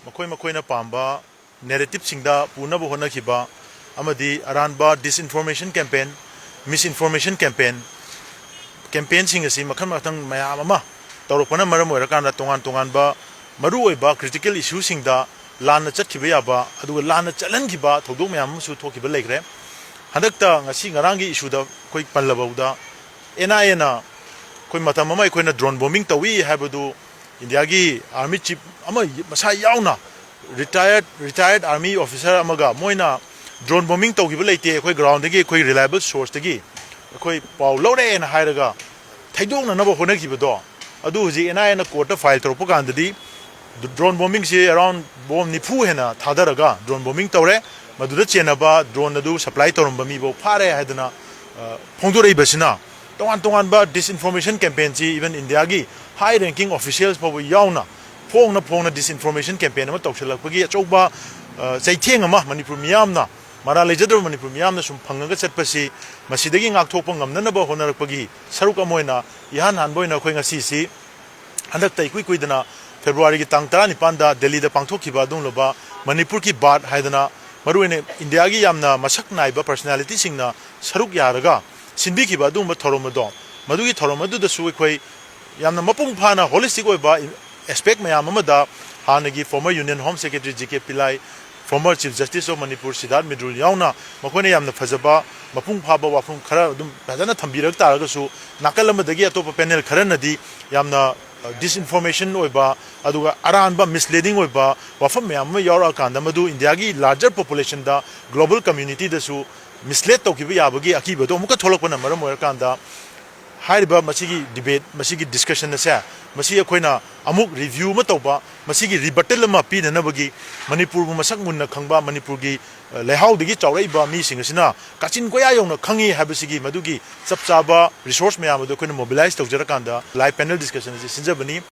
Makoina Pamba, narrative Singda, Puna Bohona Kiba, Amadi, Aranba, disinformation campaign, misinformation campaign, Singasi, Makamatang Mayama, Toropana Maramorakana, Tongan Marueba, critical issues Singda, Lana Chatkibayaba, Adu Lana Chalangiba, Todomayam, Sutokiba Legre, Hadakta, Singarangi issue the quick Palabauda, Ena, Koimatamama, Koina drone bombing, Tawi, Habadu. Indiagi army chief ama masai yauna retired army officer amaga moina drone bombing tawgiba leite khoi ground dagi khoi reliable source dagi khoi paw lore na hairaga thaidong na ba hona kibedo adu ji ena court file torpo gandadi drone bombing se around bomb nifu hena thadaraga drone bombing tawre maduda chenaba drone adu supply torumba mi bo phare haidana phongdorei basina tongan ba disinformation campaign ji even India gi high ranking officials for yauna phongna disinformation campaign ama tawshalakpagi achouba chaitheng ama Manipur miyamna mara lejadro Manipur miyamna sum phangaga chatpasi masidagi ngakthokpa ngamnanaba honarakpagi saruk amoina ihan hanboina khoi ngasi si handak tai kuidana February gi tang 19 da Delhi da pangthokhiba dungloba Manipur ki bat haidana maruene India gi yamna masak naiba personality singna saruk yaraga sinbi khiba dumba thoromado madugi thoromadu da su khoi yamna mapung phana holistic oiba aspect mayam amada hanagi former Union Home Secretary GK Pillai former Chief Justice of Manipur Siddharth Midrul yauna makone yamna phajaba mapung phaba wafam khara dum bajana thambirak taragasu nakal amadagi atopa panel khara nadi yamna disinformation oiba aduga aranba misleading oiba wafam mayam ma yara kanda madu India gi larger population da global community da su mislead tawkiba yabagi akiba do muka tholokpana maram oirakanda Haiba Masigi debate, Masigi discussion na siya, Masi ako'y amuk review matawba, Masigi rebuttal ma pi na nabagi, Manipur masak muna kangba, Manipur gi lehaw digi chawray ba mi singasina, kachin ko yayaw na kangi habasigi madugi, sapsaba resource mayamado ko na mobilize tawjarakanda, live panel discussion na sinjabani.